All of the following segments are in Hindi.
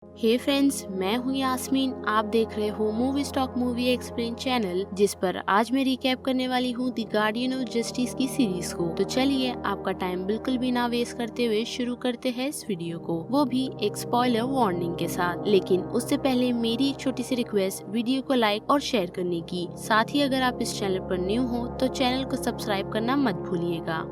हे फ्रेंड्स, मैं हूं यास्मीन। आप देख रहे हो movie stock movie explain channel, जिस पर आज मैं रिकैप करने वाली हूं द गार्डियन ऑफ जस्टिस की सीरीज को। तो चलिए आपका टाइम बिल्कुल भी ना वेस्ट करते हुए शुरू करते हैं इस वीडियो को, वो भी एक स्पॉइलर वार्निंग के साथ। लेकिन उससे पहले मेरी एक छोटी सी रिक्वेस्ट, वीडियो को लाइक और शेयर करने की। साथ ही अगर आप इस चैनल पर न्यू हो तो चैनल को सब्सक्राइब करना मत भूलिएगा।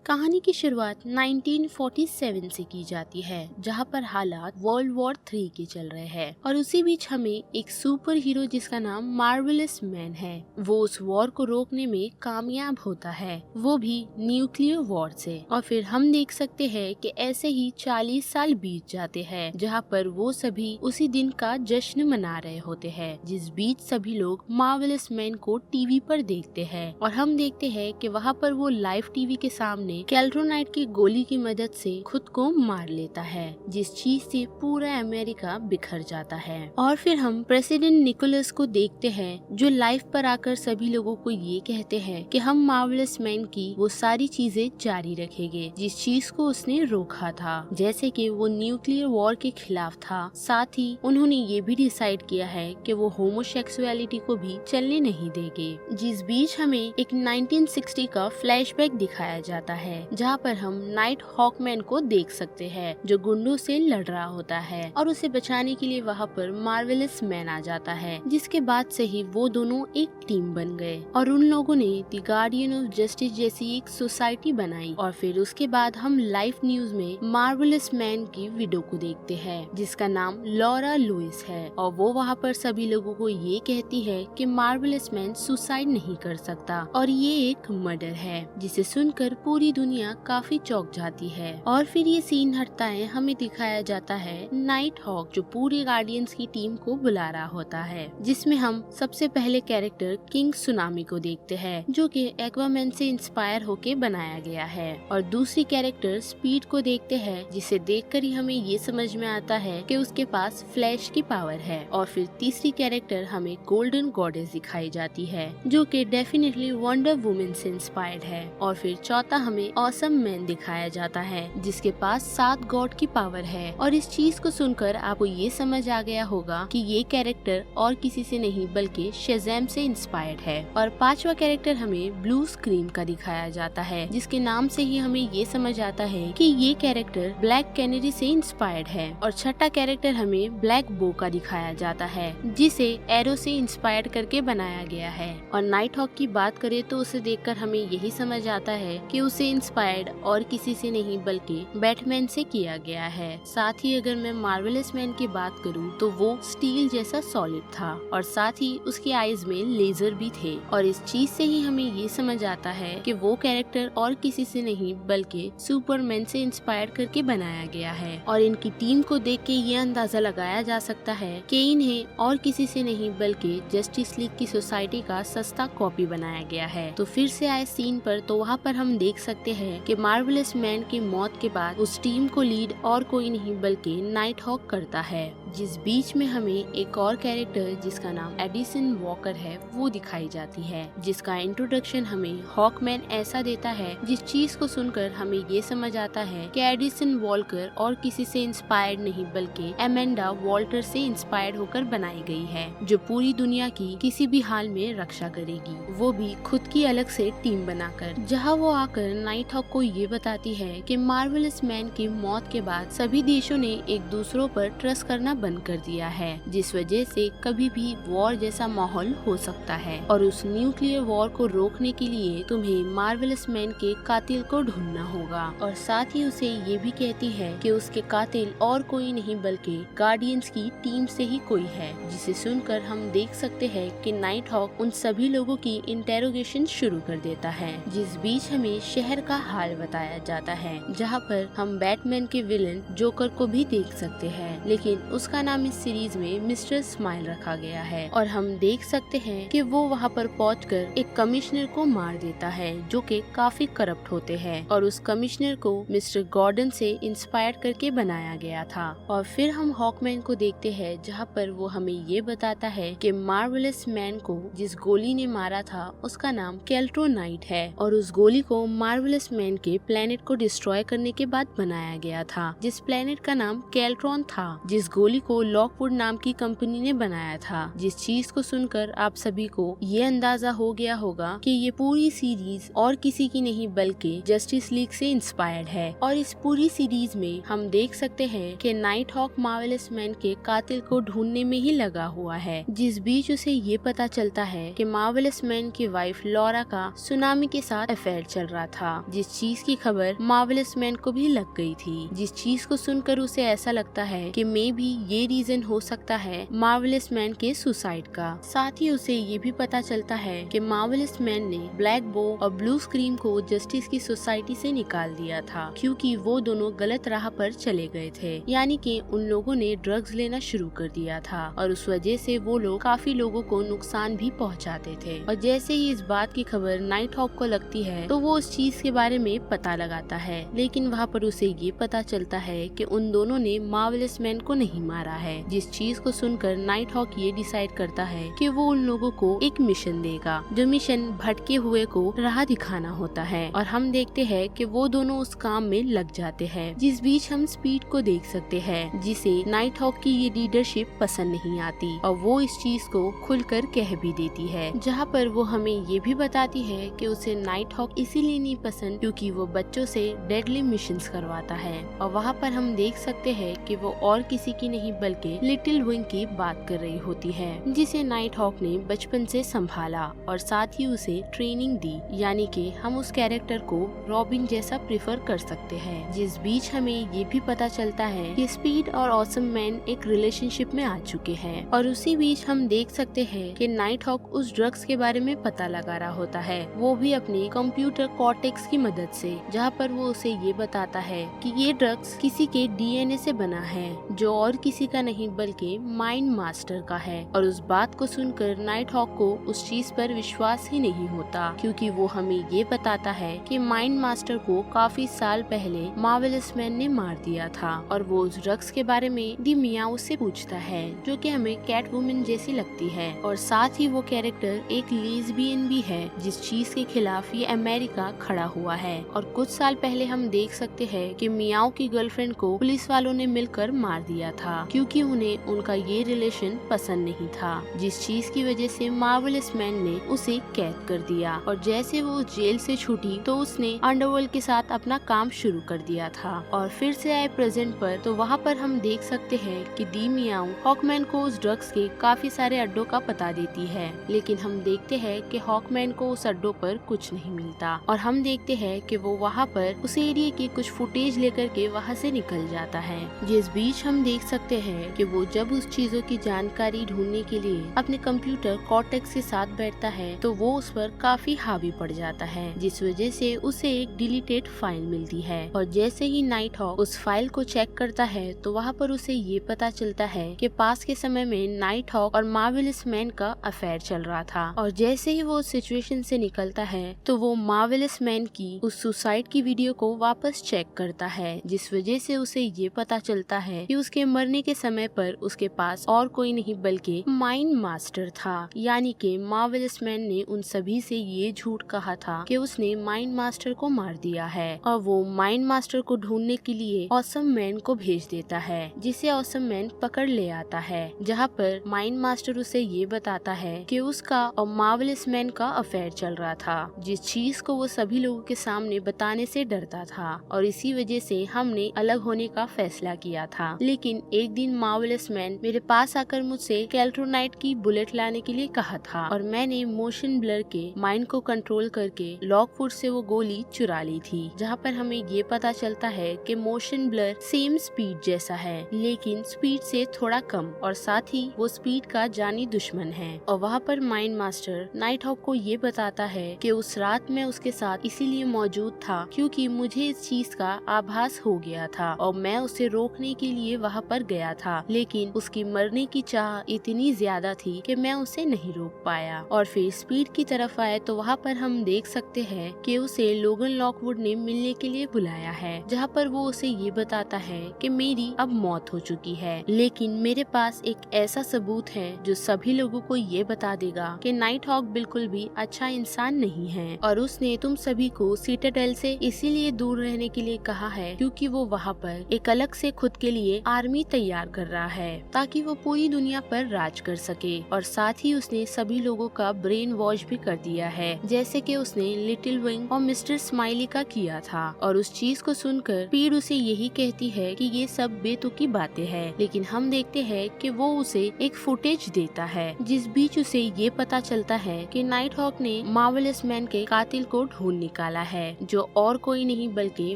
कहानी की शुरुआत 1947 से की जाती है, जहां पर हालात वर्ल्ड वॉर 3 के चल रहे हैं और उसी बीच हमें एक सुपर हीरो जिसका नाम मार्वेलस मैन है, वो उस वॉर को रोकने में कामयाब होता है, वो भी न्यूक्लियर वॉर से। और फिर हम देख सकते हैं कि ऐसे ही 40 साल बीत जाते हैं, जहां पर वो सभी उसी दिन का जश्न मना रहे होते हैं, जिस बीच सभी लोग मार्वेलस मैन को टीवी पर देखते हैं और हम देखते हैं कि वहाँ पर वो लाइव टीवी के सामने कैल्ट्रोनाइट की गोली की मदद से खुद को मार लेता है, जिस चीज से पूरा अमेरिका बिखर जाता है। और फिर हम प्रेसिडेंट निकोलस को देखते हैं, जो लाइव पर आकर सभी लोगों को ये कहते हैं कि हम मार्वेलस मैन की वो सारी चीजें जारी रखेंगे जिस चीज को उसने रोका था, जैसे कि वो न्यूक्लियर वॉर के खिलाफ था। साथ ही उन्होंने ये भी डिसाइड किया है कि वो होमोसेक्सुअलिटी को भी चलने नहीं देंगे। जिस बीच हमें एक 1960 का फ्लैशबैक दिखाया जाता है, जहाँ पर हम नाइट हॉकमैन को देख सकते हैं, जो गुंडों से लड़ रहा होता है और उसे बचाने के लिए वहाँ पर मार्वेलस मैन आ जाता है, जिसके बाद से ही वो दोनों एक टीम बन गए और उन लोगों ने द गार्डियन ऑफ जस्टिस जैसी एक सोसाइटी बनाई। और फिर उसके बाद हम लाइव न्यूज में मार्वेलस मैन की विडो को देखते हैं, जिसका नाम लॉरा लुइस है, और वो वहाँ पर सभी लोगों को ये कहती है कि मार्वेलस मैन सुसाइड नहीं कर सकता और ये एक मर्डर है, जिसे सुनकर पूरी दुनिया काफी चौंक जाती है। और फिर ये सीन हटता है, हमें दिखाया जाता है नाइट हॉक, जो पूरी गार्डियंस की टीम को बुला रहा होता है, जिसमें हम सबसे पहले कैरेक्टर किंग सुनामी को देखते हैं, जो कि एक्वामैन से इंस्पायर होके बनाया गया है। और दूसरी कैरेक्टर स्पीड को देखते हैं, जिसे देखकर ही हमें ये समझ में आता है कि उसके पास फ्लैश की पावर है। और फिर तीसरी कैरेक्टर हमें गोल्डन गॉडेस दिखाई जाती है, जो कि डेफिनेटली वंडर वुमेन से इंस्पायर्ड है। और फिर चौथा हमें ऑसम मैन दिखाया जाता है, जिसके पास 7 गॉड की पावर है। और इस चीज को सुनकर आपको ये समझ आ गया होगा कि ये कैरेक्टर और किसी से नहीं बल्कि शेज़ैम से इंस्पायर्ड है। और पांचवा कैरेक्टर हमें ब्लू स्क्रीम का दिखाया जाता है, जिसके नाम से ही हमें ये समझ आता है कि ये कैरेक्टर ब्लैक कैनेडी से इंस्पायर्ड है। और छठा कैरेक्टर हमें ब्लैक बो का दिखाया जाता है, जिसे एरो से इंस्पायर करके बनाया गया है। और नाइट हॉक की बात करें तो उसे देखकर हमें यही समझ आता है कि उसे इंस्पायर्ड और किसी से नहीं बल्कि बैटमैन से किया गया है। साथ ही अगर मैं मार्वेलस मैन की बात करूं तो वो स्टील जैसा सॉलिड था और साथ ही उसकी आईज में लेजर भी थे। और इस चीज से ही हमें ये समझ आता है कि वो कैरेक्टर और किसी से नहीं बल्कि सुपरमैन से इंस्पायर करके बनाया गया है। और इनकी टीम को देख के ये अंदाजा लगाया जा सकता है कि इन्हें और किसी से नहीं बल्कि जस्टिस लीग की सोसाइटी का सस्ता कॉपी बनाया गया है। तो फिर से आए सीन पर, तो वहाँ पर हम देख सकते हैं कि मार्वेलस मैन की मौत के बाद उस टीम को लीड और कोई नहीं बल्कि नाइट हॉक करता है, जिस बीच में हमें एक और कैरेक्टर जिसका नाम एडिसन वॉकर है वो दिखाई जाती है, जिसका इंट्रोडक्शन हमें हॉकमैन ऐसा देता है जिस चीज को सुनकर हमें ये समझ आता है कि एडिसन वॉकर और किसी से इंस्पायर्ड नहीं बल्कि एमेंडा वॉल्टर से इंस्पायर्ड होकर बनाई गई है, जो पूरी दुनिया की किसी भी हाल में रक्षा करेगी, वो भी खुद की अलग से टीम बनाकर। जहाँ वो आकर नाइट हॉक को ये बताती है कि मार्वेलस मैन की मौत के बाद सभी देशों ने एक दूसरों पर ट्रस्ट करना बंद कर दिया है, जिस वजह से कभी भी वॉर जैसा माहौल हो सकता है। और उस न्यूक्लियर वॉर को रोकने के लिए तुम्हें मार्वेलस मैन के कातिल को ढूंढना होगा। और साथ ही उसे ये भी कहती है कि उसके कातिल और कोई नहीं बल्कि गार्डियंस की टीम से ही कोई है, जिसे सुनकर हम देख सकते हैं कि नाइट हॉक उन सभी लोगों की इंटेरोगेशन शुरू कर देता है। जिस बीच हमें शहर का हाल बताया जाता है, जहाँ पर हम बैटमैन के विलन जोकर को भी देख सकते हैं, लेकिन उस उसका नाम इस सीरीज में मिस्टर स्माइल रखा गया है। और हम देख सकते हैं कि वो वहाँ पर पहुंचकर एक कमिश्नर को मार देता है जो कि काफी करप्ट होते हैं, और उस कमिश्नर को मिस्टर गॉर्डन से इंस्पायर करके बनाया गया था। और फिर हम हॉकमैन को देखते हैं जहाँ पर वो हमें ये बताता है कि मार्वेलस मैन को जिस गोली ने मारा था उसका नाम केल्ट्रोनाइट है, और उस गोली को मार्वेलस मैन के प्लेनेट को डिस्ट्रॉय करने के बाद बनाया गया था, जिस प्लेनेट का नाम केल्ट्रॉन था, जिस गोली को लॉकवुड नाम की कंपनी ने बनाया था। जिस चीज को सुनकर आप सभी को ये अंदाजा हो गया होगा कि ये पूरी सीरीज और किसी की नहीं बल्कि जस्टिस लीग से इंस्पायर्ड है। और इस पूरी सीरीज में हम देख सकते हैं कि नाइट हॉक मार्वेलस मैन के कातिल को ढूंढने में ही लगा हुआ है। जिस बीच उसे ये पता चलता है कि मार्वेलस मैन की वाइफ लॉरा का सुनामी के साथ अफेयर चल रहा था, जिस चीज की खबर मार्वेलस मैन को भी लग गई थी। जिस चीज को सुनकर उसे ऐसा लगता है कि मे भी ये रीजन हो सकता है मार्वेलस मैन के सुसाइड का। साथ ही उसे ये भी पता चलता है कि मार्वेलस मैन ने ब्लैक बो और ब्लू स्क्रीम को जस्टिस की सोसाइटी से निकाल दिया था, क्योंकि वो दोनों गलत राह पर चले गए थे, यानी कि उन लोगों ने ड्रग्स लेना शुरू कर दिया था, और उस वजह से वो लोग काफी लोगों को नुकसान भी पहुंचाते थे। और जैसे ही इस बात की खबर नाइट हॉक को लगती है तो वो उस चीज के बारे में पता लगाता है, लेकिन वहाँ पर उसे ये पता चलता है कि उन दोनों ने मार्वेलस मैन को नहीं मारा है। जिस चीज को सुनकर नाइट हॉक ये डिसाइड करता है कि वो उन लोगों को एक मिशन देगा, जो मिशन भटके हुए को राह दिखाना होता है। और हम देखते हैं कि वो दोनों उस काम में लग जाते हैं। जिस बीच हम स्पीड को देख सकते हैं, जिसे नाइट हॉक की ये लीडरशिप पसंद नहीं आती, और वो इस चीज को खुलकर कह भी देती है, जहाँ पर वो हमें ये भी बताती है कि उसे नाइट हॉक इसीलिए नहीं पसंद क्योंकि वो बच्चों से डेडली मिशंस करवाता है। और वहाँ पर हम देख सकते हैं कि वो और किसी की नहीं बल्कि लिटिल विंग की बात कर रही होती है, जिसे नाइट हॉक ने बचपन से संभाला और साथ ही उसे ट्रेनिंग दी, यानी कि हम उस कैरेक्टर को रॉबिन जैसा प्रेफर कर सकते हैं। जिस बीच हमें ये भी पता चलता है कि स्पीड और ऑसम मैन एक रिलेशनशिप में आ चुके हैं, और उसी बीच हम देख सकते हैं कि नाइट हॉक उस ड्रग्स के बारे में पता लगा रहा होता है, वो भी अपने कंप्यूटर कॉर्टेक्स की मदद से, जहाँ पर वो उसे ये बताता है कि ये ड्रग्स किसी के डीएनए से बना है, जो और किसी का नहीं बल्कि माइंड मास्टर का है। और उस बात को सुनकर नाइट हॉक को उस चीज पर विश्वास ही नहीं होता, क्योंकि वो हमें ये बताता है कि माइंड मास्टर को काफी साल पहले मार्वेलस मैन ने मार दिया था। और वो उस ड्रग्स के बारे में दी मियाओ से पूछता है, जो कि हमें कैट वुमन जैसी लगती है, और साथ ही वो कैरेक्टर एक लेस्बियन भी है, जिस चीज के खिलाफ ये अमेरिका खड़ा हुआ है। और कुछ साल पहले हम देख सकते हैं कि मियाओ की गर्लफ्रेंड को पुलिस वालों ने मिलकर मार दिया था, क्योंकि उन्हें उनका ये रिलेशन पसंद नहीं था, जिस चीज की वजह से मार्वेलस मैन ने उसे कैद कर दिया। और जैसे वो जेल से छूटी तो उसने अंडरवर्ल्ड के साथ अपना काम शुरू कर दिया था। और फिर से आए प्रेजेंट पर, तो वहाँ पर हम देख सकते हैं कि दी मियाओ हॉकमैन को उस ड्रग्स के काफी सारे अड्डों का पता देती है, लेकिन हम देखते हैं कि हॉकमैन को उस अड्डों पर कुछ नहीं मिलता। और हम देखते हैं कि वो वहाँ पर उस एरिया की कुछ फुटेज लेकर के वहाँ से निकल जाता है। जिस बीच हम देख सकते हैं कि वो जब उस चीजों की जानकारी ढूंढने के लिए अपने कंप्यूटर कॉर्टेक्स के साथ बैठता है तो वो उस पर काफी हावी पड़ जाता है, जिस वजह से उसे एक डिलीटेड फाइल मिलती है। और जैसे ही नाइट हॉक उस फाइल को चेक करता है तो वहाँ पर उसे ये पता चलता है कि पास के समय में नाइट हॉक और मार्वेलस मैन का अफेयर चल रहा था। और जैसे ही वो उस सिचुएशन से निकलता है तो वो मार्वेलस मैन की उस सुसाइड की वीडियो को वापस चेक करता है, जिस वजह से उसे ये पता चलता है कि उसके मरने के समय पर उसके पास और कोई नहीं बल्कि माइंड मास्टर था, यानी कि मार्वेलस मैन ने उन सभी से ये झूठ कहा था कि उसने माइंड मास्टर को मार दिया है। और वो माइंड मास्टर को ढूंढने के लिए ऑसम मैन को भेज देता है, जिसे ऑसम मैन पकड़ ले आता है, जहाँ पर माइंड मास्टर उसे ये बताता है कि उसका और मार्वेलस मैन का अफेयर चल रहा था, जिस चीज को वो सभी लोगों के सामने बताने से डरता था, और इसी वजह से हमने अलग होने का फैसला किया था। लेकिन एक दिन मार्वेलस मैन मेरे पास आकर मुझसे केल्ट्रोनाइट की बुलेट लाने के लिए कहा था, और मैंने मोशन ब्लर के माइंड को कंट्रोल करके लॉकवुड से वो गोली चुरा ली थी, जहाँ पर हमें ये पता चलता है कि मोशन ब्लर सेम स्पीड जैसा है, लेकिन स्पीड से थोड़ा कम, और साथ ही वो स्पीड का जानी दुश्मन है। और वहाँ पर माइंड मास्टर नाइट हॉक को ये बताता है कि उस रात में उसके साथ इसीलिए मौजूद था क्योंकि मुझे इस चीज का आभास हो गया था और मैं उसे रोकने के लिए वहाँ पर गया गया था, लेकिन उसकी मरने की चाह इतनी ज्यादा थी कि मैं उसे नहीं रोक पाया। और फिर स्पीड की तरफ आए तो वहाँ पर हम देख सकते हैं कि उसे लोगन लॉकवुड ने मिलने के लिए बुलाया है, जहाँ पर वो उसे ये बताता है कि मेरी अब मौत हो चुकी है, लेकिन मेरे पास एक ऐसा सबूत है जो सभी लोगों को ये बता देगा कि नाइट हॉक बिल्कुल भी अच्छा इंसान नहीं है, और उसने तुम सभी को सिटाडेल से इसीलिए दूर रहने के लिए कहा है क्योंकि वो वहाँ पर एक अलग से खुद के लिए आर्मी तैयार कर रहा है ताकि वो पूरी दुनिया पर राज कर सके। और साथ ही उसने सभी लोगों का ब्रेन वॉश भी कर दिया है, जैसे कि उसने लिटिल विंग और मिस्टर स्माइली का किया था। और उस चीज को सुनकर स्पीड उसे यही कहती है कि ये सब बेतुकी बातें हैं, लेकिन हम देखते हैं कि वो उसे एक फुटेज देता है जिस बीच उसे ये पता चलता है कि नाइट हॉक ने मार्वेलस मैन के कातिल को ढूंढ निकाला है, जो और कोई नहीं बल्कि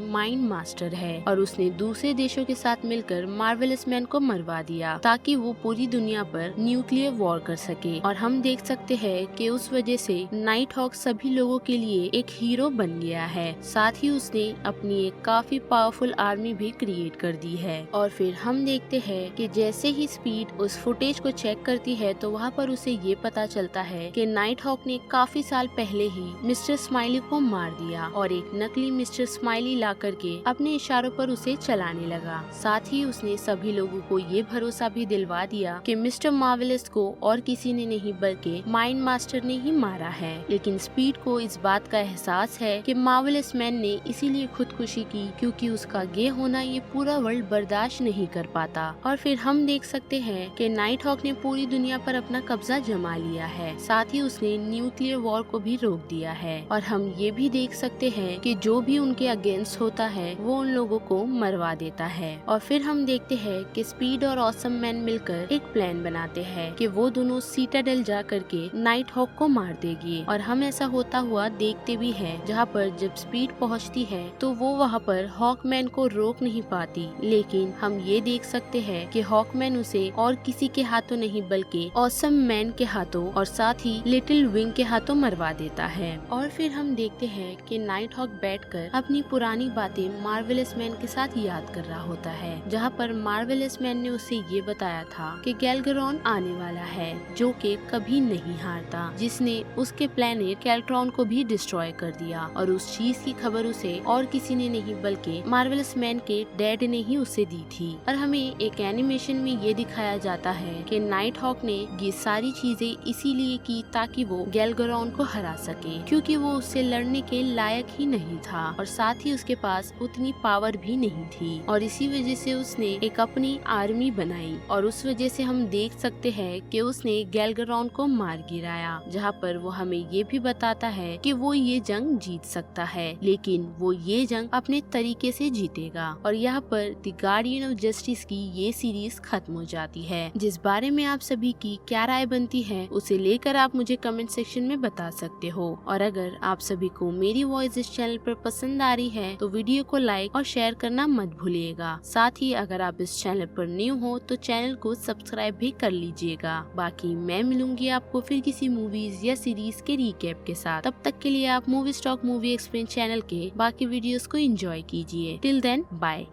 माइंड मास्टर है। और उसने दूसरे देशों के साथ मिलकर मार्वेलस मैन को मरवा दिया ताकि वो पूरी दुनिया पर न्यूक्लियर वॉर कर सके। और हम देख सकते हैं कि उस वजह से नाइट हॉक सभी लोगों के लिए एक हीरो बन गया है। साथ ही उसने अपनी एक काफी पावरफुल आर्मी भी क्रिएट कर दी है। और फिर हम देखते हैं कि जैसे ही स्पीड उस फुटेज को चेक करती है तो वहाँ पर उसे ये पता चलता है कि नाइट हॉक ने काफी साल पहले ही मिस्टर स्माइली को मार दिया और एक नकली मिस्टर स्माइली ला करके अपने इशारों पर उसे चलाने लगा। साथ ही उसने सभी लोगों को ये भरोसा भी दिलवा दिया कि मिस्टर मार्वेलस को और किसी ने नहीं बल्कि माइंड मास्टर ने ही मारा है। लेकिन स्पीड को इस बात का एहसास है कि मार्वेलस मैन ने इसीलिए खुदकुशी की क्योंकि उसका गे होना ये पूरा वर्ल्ड बर्दाश्त नहीं कर पाता। और फिर हम देख सकते हैं कि नाइट हॉक ने पूरी दुनिया पर अपना कब्जा जमा लिया है, साथ ही उसने न्यूक्लियर वॉर को भी रोक दिया है। और हम ये भी देख सकते हैं कि जो भी उनके अगेंस्ट होता है वो उन लोगों को मरवा देता है। और फिर हम देखते हैं कि स्पीड और ऑसम मैन मिलकर एक प्लान बनाते हैं कि वो दोनों सिटाडेल जा करके नाइट हॉक को मार देगी। और हम ऐसा होता हुआ देखते भी हैं, जहाँ पर जब स्पीड पहुँचती है तो वो वहाँ पर हॉकमैन को रोक नहीं पाती, लेकिन हम ये देख सकते हैं कि हॉकमैन उसे और किसी के हाथों नहीं बल्कि ऑसम मैन के हाथों और साथ ही लिटिल विंग के हाथों मरवा देता है। और फिर हम देखते हैं कि नाइट हॉक बैठकर अपनी पुरानी बातें मार्वेलस मैन के साथ याद कर रहा होता है, जहाँ पर मार्वेलस मैन ने उसे ये बताया था कि गैल्गरॉन आने वाला है जो कि कभी नहीं हारता, जिसने उसके प्लेनेट कैल्ट्रॉन को भी डिस्ट्रॉय कर दिया। और उस चीज की खबर उसे और किसी ने नहीं बल्कि मार्वेलस मैन के डैड ने ही उसे दी थी। और हमें एक एनिमेशन में ये दिखाया जाता है कि नाइट हॉक ने ये सारी चीजें इसीलिए की ताकि वो गैल्गरॉन को हरा सके, क्योंकि वो उससे लड़ने के लायक ही नहीं था और साथ ही उसके पास उतनी पावर भी नहीं थी। और इसी वजह से उसने एक अपनी आर्मी बनाई और उस वजह से हम देख सकते हैं कि उसने गैल्गरॉन को मार गिराया, जहाँ पर वो हमें ये भी बताता है कि वो ये जंग जीत सकता है, लेकिन वो ये जंग अपने तरीके से जीतेगा। और यहाँ पर द गार्डियन ऑफ जस्टिस की ये सीरीज खत्म हो जाती है। जिस बारे में आप सभी की क्या राय बनती है उसे लेकर आप मुझे कमेंट सेक्शन में बता सकते हो। और अगर आप सभी को मेरी वॉइस इस चैनल पर पसंद आ रही है तो वीडियो को लाइक और शेयर करना मत भूलिएगा। साथ ही अगर आप इस चैनल पर न्यू हो तो चैनल को सब्सक्राइब भी कर लीजिएगा। बाकी मैं मिलूंगी आपको फिर किसी मूवीज या सीरीज के रिकैप के साथ। तब तक के लिए आप movie stock movie explain channel के बाकी वीडियोस को एंजॉय कीजिए। Till then bye.